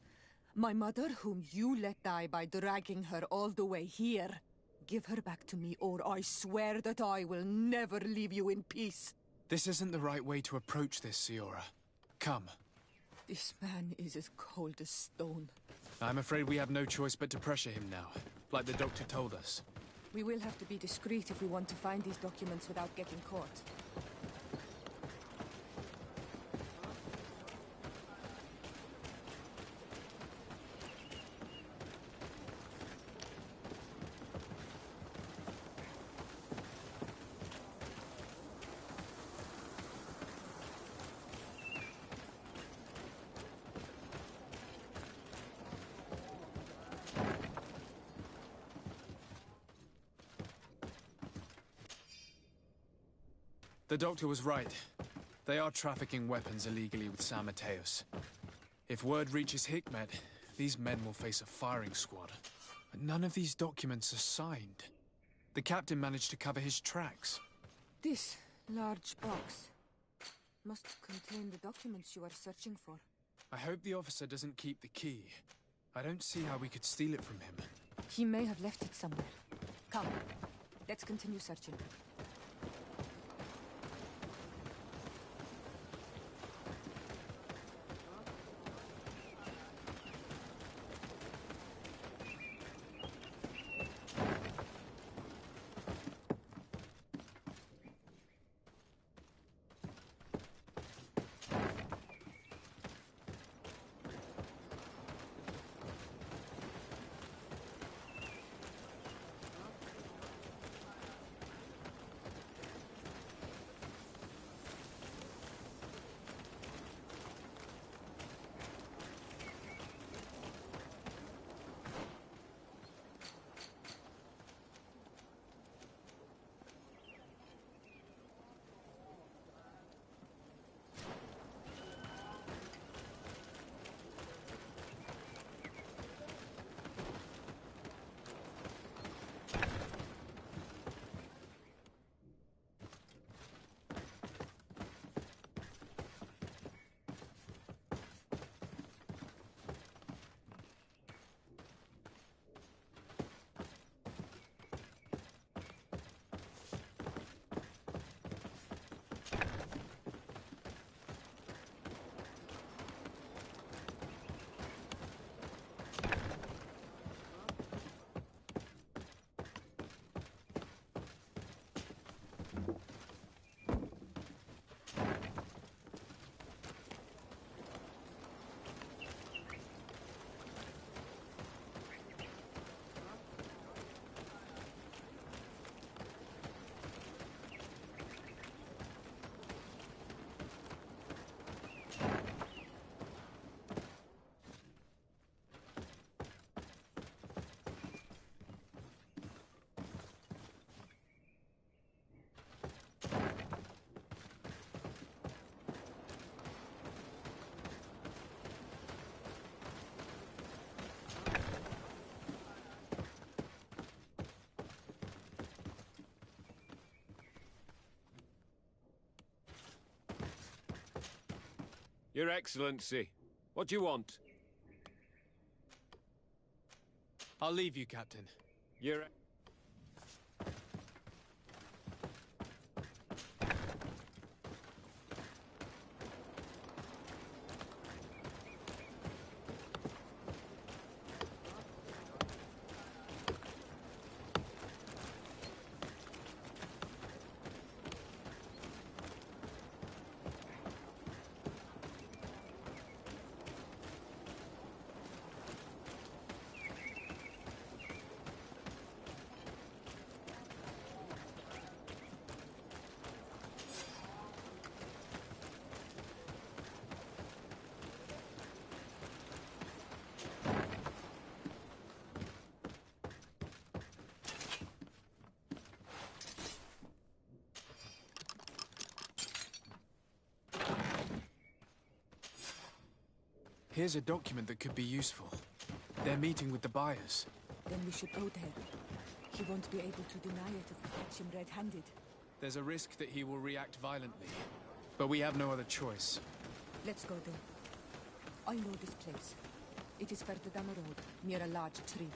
My mother whom you let die by dragging her all the way here. Give her back to me, or I swear that I will never leave you in peace. This isn't the right way to approach this, Siora. Come. This man is as cold as stone. I'm afraid we have no choice but to pressure him now, like the doctor told us. We will have to be discreet if we want to find these documents without getting caught. The doctor was right. They are trafficking weapons illegally with San Mateos. If word reaches Hikmet, these men will face a firing squad. But none of these documents are signed. The captain managed to cover his tracks. This large box must contain the documents you are searching for. I hope the officer doesn't keep the key. I don't see how we could steal it from him. He may have left it somewhere. Come, let's continue searching. Your Excellency, what do you want? I'll leave you, Captain. Your... Here's a document that could be useful. They're meeting with the buyers. Then we should go there. He won't be able to deny it if we catch him red-handed. There's a risk that he will react violently. But we have no other choice. Let's go then. I know this place. It is further down the road, near a large tree.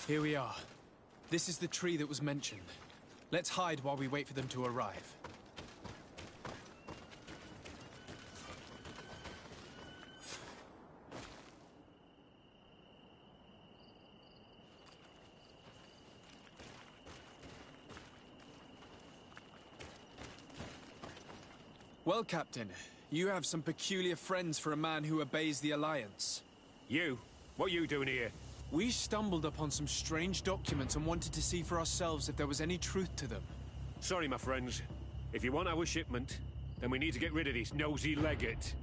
Here we are. This is the tree that was mentioned. Let's hide while we wait for them to arrive. Well, Captain, you have some peculiar friends for a man who obeys the Alliance. You? What are you doing here? We stumbled upon some strange documents and wanted to see for ourselves if there was any truth to them. Sorry, my friends. If you want our shipment, then we need to get rid of this nosy legate.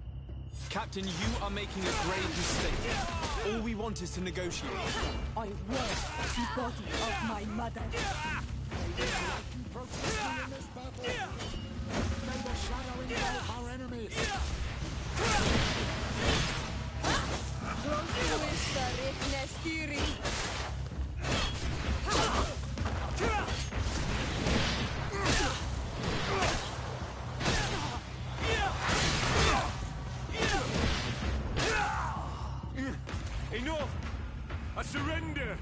Captain, you are making a grave mistake. All we want is to negotiate. I want the body of my mother. May the shadow engulf our enemies. Enough! I surrender!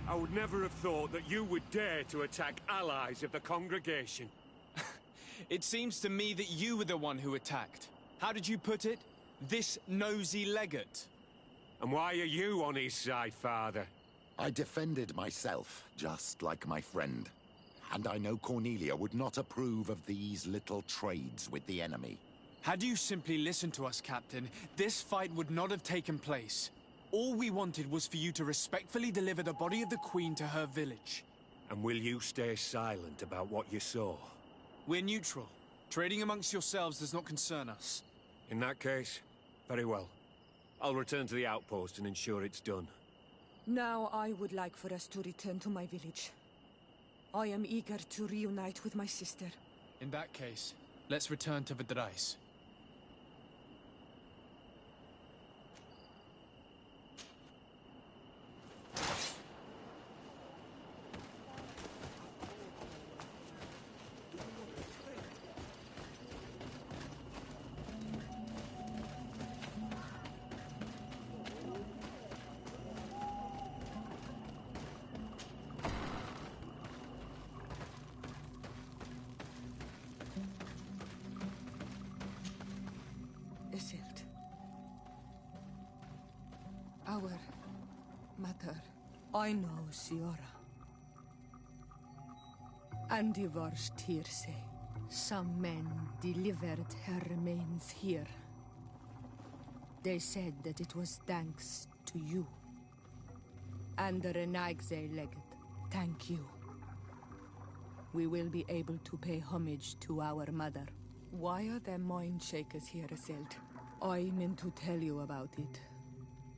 I would never have thought that you would dare to attack allies of the congregation. It seems to me that you were the one who attacked. How did you put it? This nosy legate. And why are you on his side, Father? I defended myself, just like my friend. And I know Cornelia would not approve of these little trades with the enemy. Had you simply listened to us, Captain, this fight would not have taken place. All we wanted was for you to respectfully deliver the body of the Queen to her village. And will you stay silent about what you saw? We're neutral. Trading amongst yourselves does not concern us. In that case, very well. I'll return to the outpost and ensure it's done. Now I would like for us to return to my village. I am eager to reunite with my sister. In that case, let's return to Vidrais. Our mother. I know, Siora. And the worst hearsay. Some men delivered her remains here. They said that it was thanks to you. And the Renagze legate. Thank you. We will be able to pay homage to our mother. Why are there mind shakers here, Isilde? I meant to tell you about it.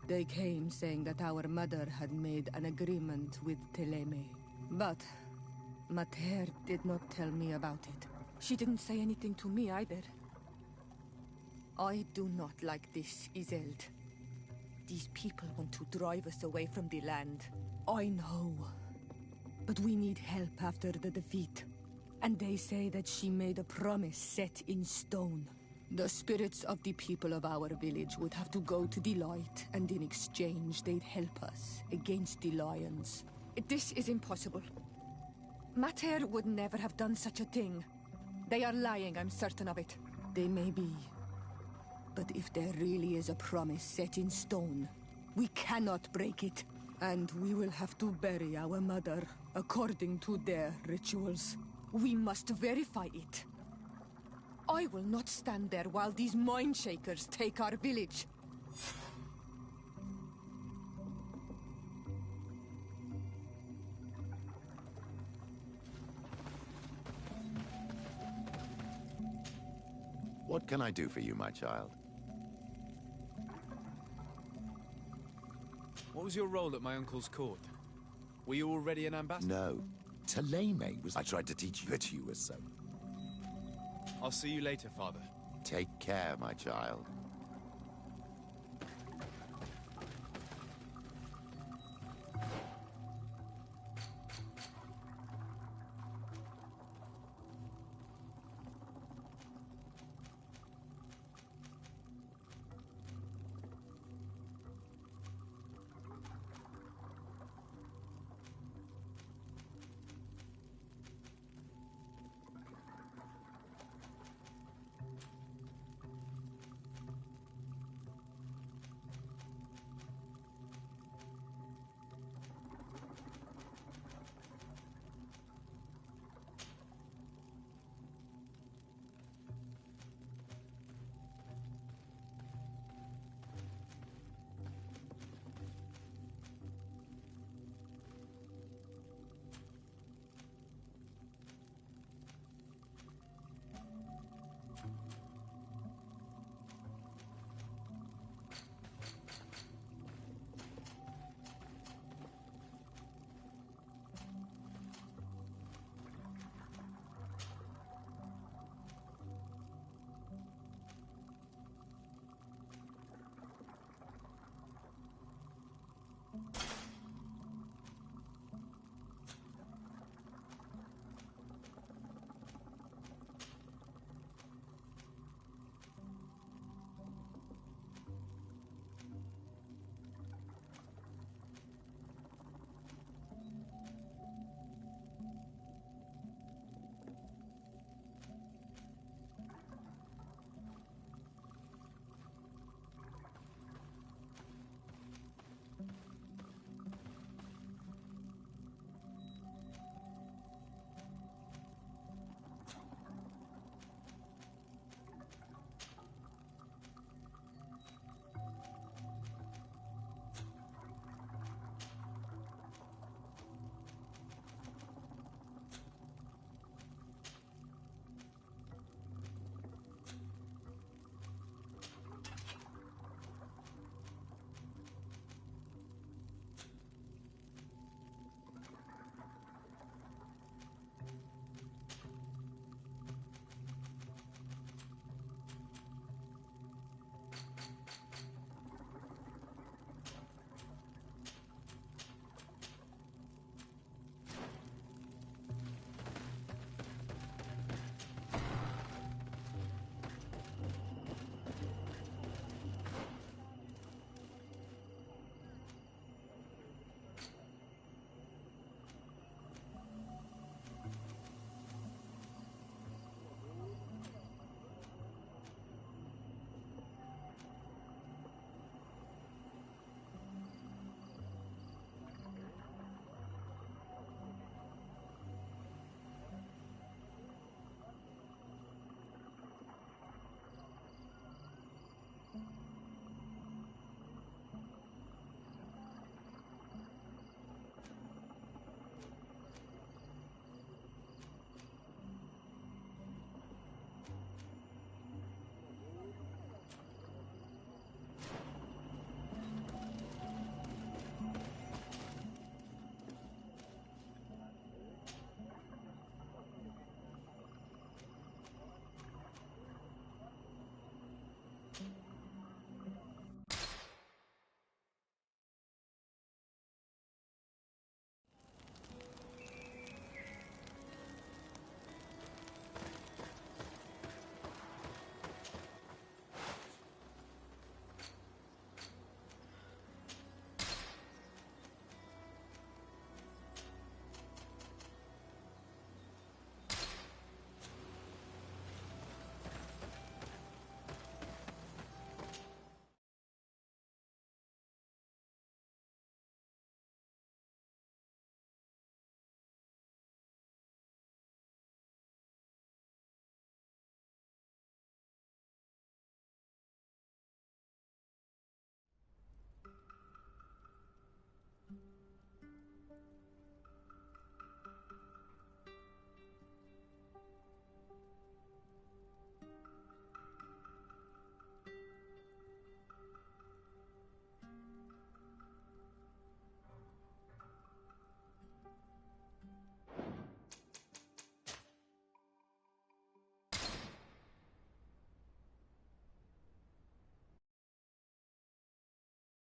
They came saying that our mother had made an agreement with Teleme. But Mater did not tell me about it. She didn't say anything to me either. I do not like this, Isilde. These people want to drive us away from the land. I know. But we need help after the defeat. And they say that she made a promise set in stone. The spirits of the people of our village would have to go to the light, and in exchange they'd help us against the lions. This is impossible. Mater would never have done such a thing. They are lying, I'm certain of it. They may be. But if there really is a promise set in stone, we cannot break it. And we will have to bury our mother according to their rituals. We must verify it. I will not stand there while these mind shakers take our village. What can I do for you, my child? What was your role at my uncle's court? Were you already an ambassador? No. Teleme was... I tried to teach you that you were so. I'll see you later, Father. Take care, my child.